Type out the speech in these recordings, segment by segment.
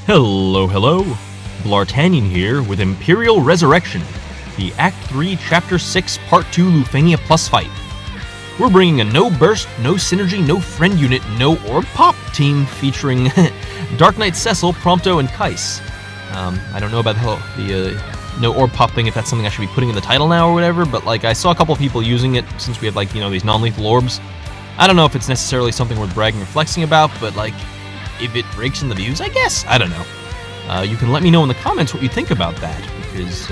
Hello. Bl'Artagnan here with Imperial Resurrection, the Act 3, Chapter 6, Part 2 Lufenia Plus fight. We're bringing a no burst, no synergy, no friend unit, no orb pop team featuring Dark Knight Cecil, Prompto, and Kais. I don't know about the no orb pop thing, if that's something I should be putting in the title now or whatever, but like I saw a couple people using it since we had like, these non-lethal orbs. I don't know if it's necessarily something worth bragging or flexing about, but like, if it breaks in the views, I guess. I don't know. You can let me know in the comments what you think about that, because,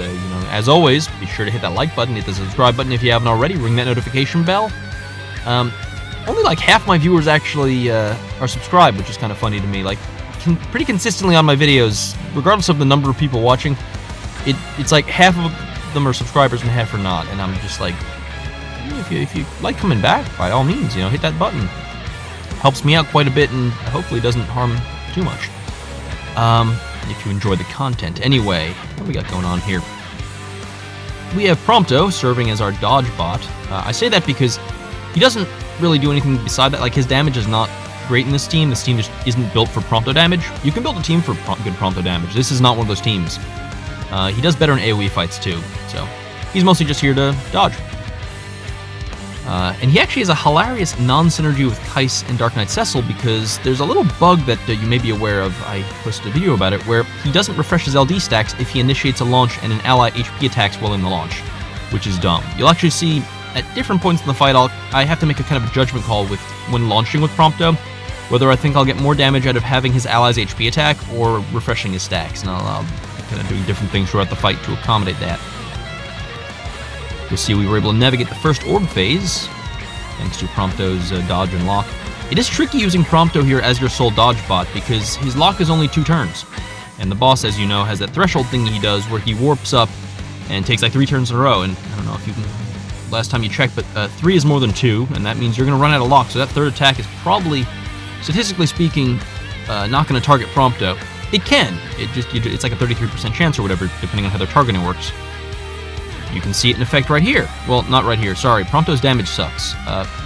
as always, be sure to hit that like button, hit the subscribe button if you haven't already, ring that notification bell. Only like half my viewers actually are subscribed, which is kind of funny to me. Like, pretty consistently on my videos, regardless of the number of people watching, it's like half of them are subscribers and half are not, and I'm just like, if you like coming back, by all means, hit that button. Helps me out quite a bit and hopefully doesn't harm too much. If you enjoy the content. Anyway, what do we got going on here? We have Prompto serving as our dodge bot. I say that because he doesn't really do anything beside that. Like, his damage is not great in this team. This team just isn't built for Prompto damage. You can build a team for good Prompto damage. This is not one of those teams. He does better in AoE fights too, so he's mostly just here to dodge. And he actually has a hilarious non-synergy with Kais and Dark Knight Cecil, because there's a little bug that you may be aware of. I posted a video about it, where he doesn't refresh his LD stacks if he initiates a launch and an ally HP attacks while in the launch, which is dumb. You'll actually see at different points in the fight, I have to make a kind of a judgment call when launching with Prompto, whether I think I'll get more damage out of having his allies HP attack or refreshing his stacks, and I'll be kind of doing different things throughout the fight to accommodate that. You'll see we were able to navigate the first orb phase, thanks to Prompto's dodge and lock. It is tricky using Prompto here as your sole dodge bot, because his lock is only 2 turns. And the boss, as you know, has that threshold thing he does where he warps up and takes like 3 turns in a row. And I don't know if you can, last time you checked, but 3 is more than 2, and that means you're going to run out of lock. So that third attack is probably, statistically speaking, not going to target Prompto. It can. It's like a 33% chance or whatever, depending on how their targeting works. You can see it in effect right here. Well, not right here, sorry. Prompto's damage sucks.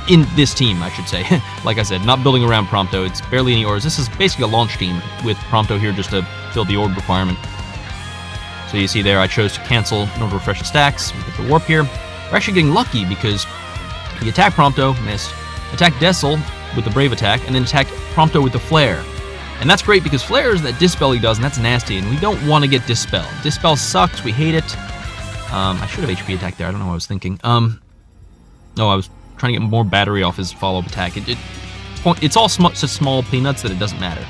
In this team, I should say. Like I said, not building around Prompto. It's barely any orbs. This is basically a launch team with Prompto here just to fill the orb requirement. So you see there, I chose to cancel in order to refresh the stacks. We get the warp here. We're actually getting lucky because he attacked Prompto, missed. Attacked Decil with the Brave attack, and then attacked Prompto with the Flare. And that's great because Flare is that Dispel he does, and that's nasty, and we don't want to get Dispel. Dispel sucks, we hate it. I should have HP attack there. I don't know what I was thinking. No, I was trying to get more battery off his follow-up attack. It's all such small peanuts that it doesn't matter.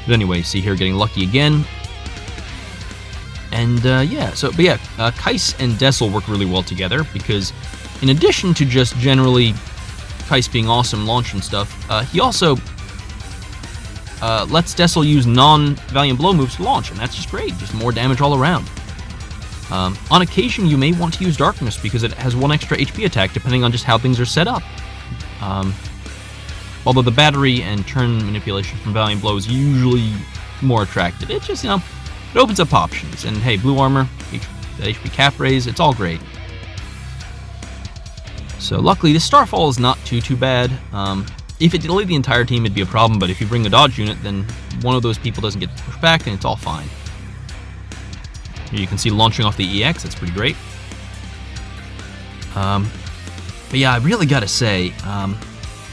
But anyway, see here, getting lucky again. And Kais and Decil work really well together, because in addition to just generally Kais being awesome launch and stuff, he also lets Decil use non-Valiant Blow moves to launch, and that's just great. Just more damage all around. On occasion, you may want to use Darkness because it has 1 extra HP attack, depending on just how things are set up. Although the battery and turn manipulation from Valiant Blow is usually more attractive. It just, it opens up options. And hey, blue armor, that HP cap raise, it's all great. So luckily, this Starfall is not too bad. If it delayed the entire team, it'd be a problem, but if you bring a dodge unit, then one of those people doesn't get pushed back, and it's all fine. Here you can see launching off the EX, that's pretty great. But yeah, I really gotta say,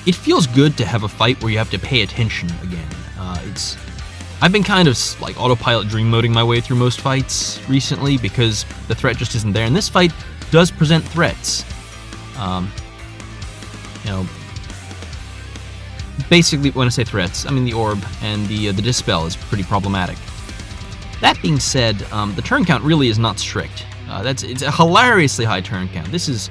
it feels good to have a fight where you have to pay attention again. I've been kind of like autopilot dream moding my way through most fights recently because the threat just isn't there, and this fight does present threats. Basically, when I say threats, I mean the orb and the Dispel is pretty problematic. That being said, the turn count really is not strict. It's a hilariously high turn count. This is,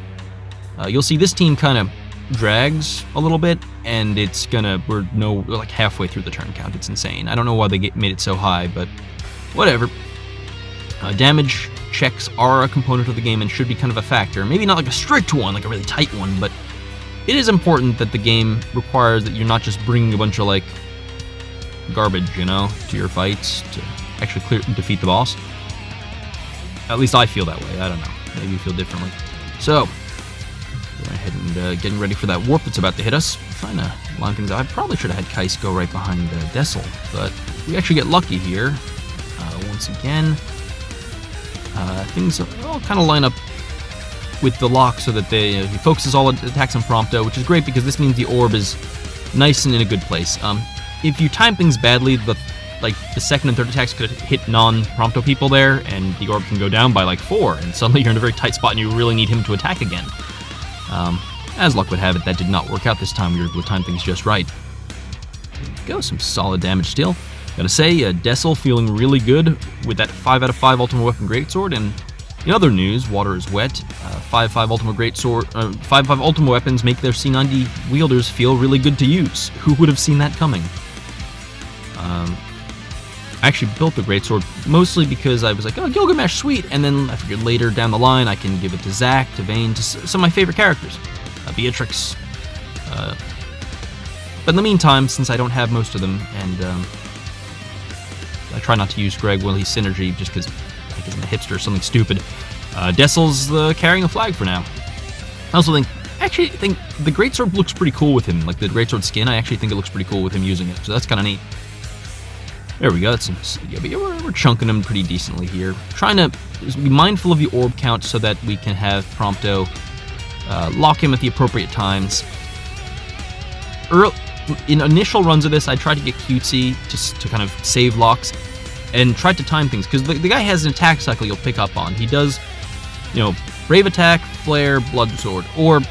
you'll see this team kind of drags a little bit, and we're like halfway through the turn count. It's insane. I don't know why they made it so high, but whatever. Damage checks are a component of the game and should be kind of a factor. Maybe not like a strict one, like a really tight one, but it is important that the game requires that you're not just bringing a bunch of like garbage, to your fights to actually defeat the boss. At least I feel that way. I don't know. Maybe you feel differently. So, going ahead and getting ready for that warp that's about to hit us. trying to line things up. I probably should have had Kais go right behind Dessel, but we actually get lucky here. Once again, things all kind of line up with the lock so that he focuses all attacks on Prompto, which is great because this means the orb is nice and in a good place. If you time things badly, the second and third attacks could hit non-Prompto people there, and the orb can go down by like 4, and suddenly you're in a very tight spot and you really need him to attack again. As luck would have it, that did not work out this time. We were able to time things just right. There we go, some solid damage still. Gotta say, Dessel feeling really good with that 5 out of 5 Ultimate Weapon Greatsword, and in other news, Water is Wet. 5/5 Ultimate Greatsword, 5/5 Ultimate Weapons make their C90 wielders feel really good to use. Who would have seen that coming? I actually built the Greatsword mostly because I was like, oh, Gilgamesh, sweet, and then I figured later down the line I can give it to Zack, to Vayne, to some of my favorite characters. Beatrix. But in the meantime, since I don't have most of them, and I try not to use Greg while he's Synergy just because I think he's a hipster or something stupid, Dessel's carrying a flag for now. I also think the Greatsword looks pretty cool with him. Like the Greatsword skin, I actually think it looks pretty cool with him using it, so that's kind of neat. There we go. We're chunking them pretty decently here. Trying to be mindful of the orb count so that we can have Prompto lock him at the appropriate times. In initial runs of this, I tried to get cutesy just to kind of save locks and tried to time things, because the guy has an attack cycle you'll pick up on. He does, Brave Attack, Flare, Blood Sword, or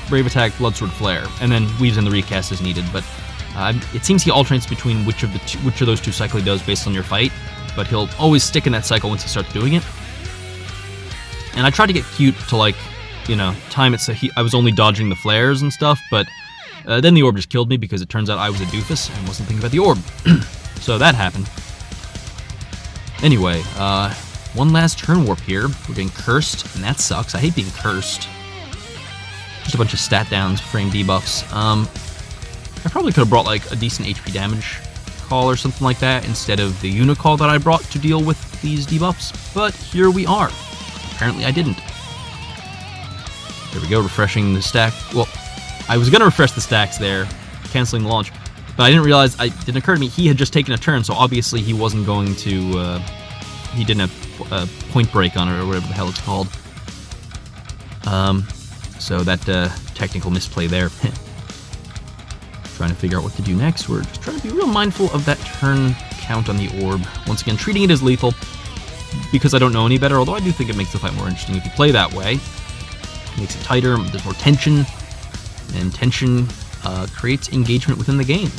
Brave Attack, Blood Sword, Flare, and then weaves in the recast as needed, but it seems he alternates between which of those two cycles he does based on your fight, but he'll always stick in that cycle once he starts doing it. And I tried to get cute to time it so I was only dodging the flares and stuff, but then the orb just killed me because it turns out I was a doofus and wasn't thinking about the orb. So that happened. Anyway, one last turn warp here. We're getting cursed, and that sucks. I hate being cursed. Just a bunch of stat downs, frame debuffs. I probably could have brought like a decent HP damage call or something like that instead of the Unicall that I brought to deal with these debuffs, but here we are. Apparently I didn't. There we go, refreshing the stack. Well, I was going to refresh the stacks there, canceling the launch, but I didn't realize, it didn't occur to me, he had just taken a turn, so obviously he wasn't going to, he didn't have a point break on it, or whatever the hell it's called. So that technical misplay there. Trying to figure out what to do next. We're just trying to be real mindful of that turn count on the orb. Once again, treating it as lethal, because I don't know any better, although I do think it makes the fight more interesting if you play that way. It makes it tighter, there's more tension, and tension creates engagement within the game.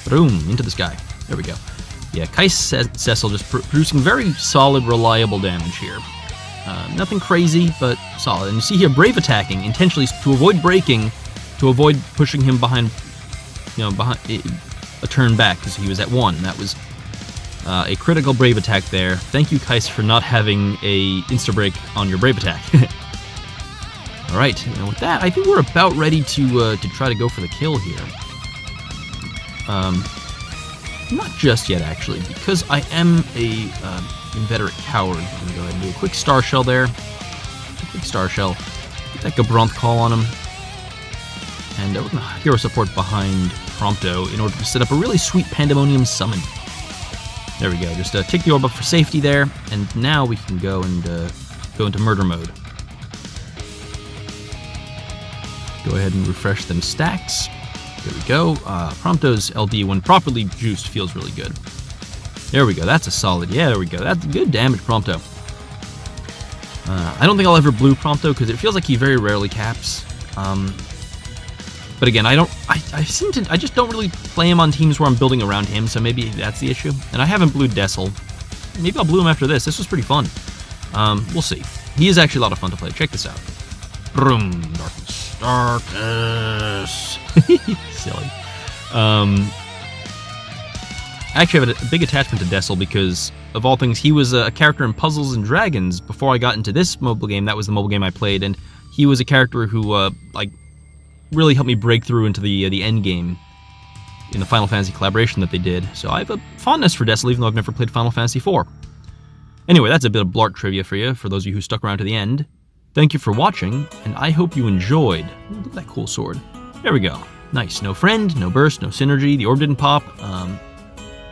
Boom, into this guy. There we go. Yeah, Kais Cecil just producing very solid, reliable damage here. Nothing crazy, but solid. And you see here, Brave attacking, intentionally to avoid breaking, to avoid pushing him behind a turn back, because he was at 1. That was a critical Brave attack there. Thank you, Kais, for not having a insta-break on your Brave attack. Alright, with that, I think we're about ready to try to go for the kill here. Not just yet, actually, because I am a inveterate coward. I'm going to go ahead and do a quick Star Shell there. Quick Star Shell. Get that Gabronth call on him. And we're going to hero support behind Prompto in order to set up a really sweet Pandemonium summon. There we go. Just tick the orb up for safety there, and now we can go and go into murder mode. Go ahead and refresh them stacks. There we go. Prompto's LD, when properly juiced, feels really good. There we go. That's a solid. Yeah, there we go. That's good damage, Prompto. I don't think I'll ever blue Prompto because it feels like he very rarely caps. But again, I just don't really play him on teams where I'm building around him, so maybe that's the issue. And I haven't blued Dessel. Maybe I'll blue him after this. This was pretty fun. We'll see. He is actually a lot of fun to play. Check this out. Boom, darkness. Darkness. Silly. I actually have a big attachment to Dessel because, of all things, he was a character in Puzzles and Dragons before I got into this mobile game. That was the mobile game I played, and he was a character who, really helped me break through into the end game in the Final Fantasy collaboration that they did. So I have a fondness for Dessel, even though I've never played Final Fantasy IV. Anyway, that's a bit of Bl'Art trivia for you, for those of you who stuck around to the end. Thank you for watching, and I hope you enjoyed. Look at that cool sword. There we go. Nice. No friend, no burst, no synergy, the orb didn't pop,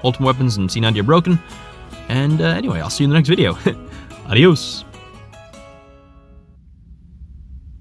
ultimate weapons and C90 are broken. And anyway, I'll see you in the next video. Adios!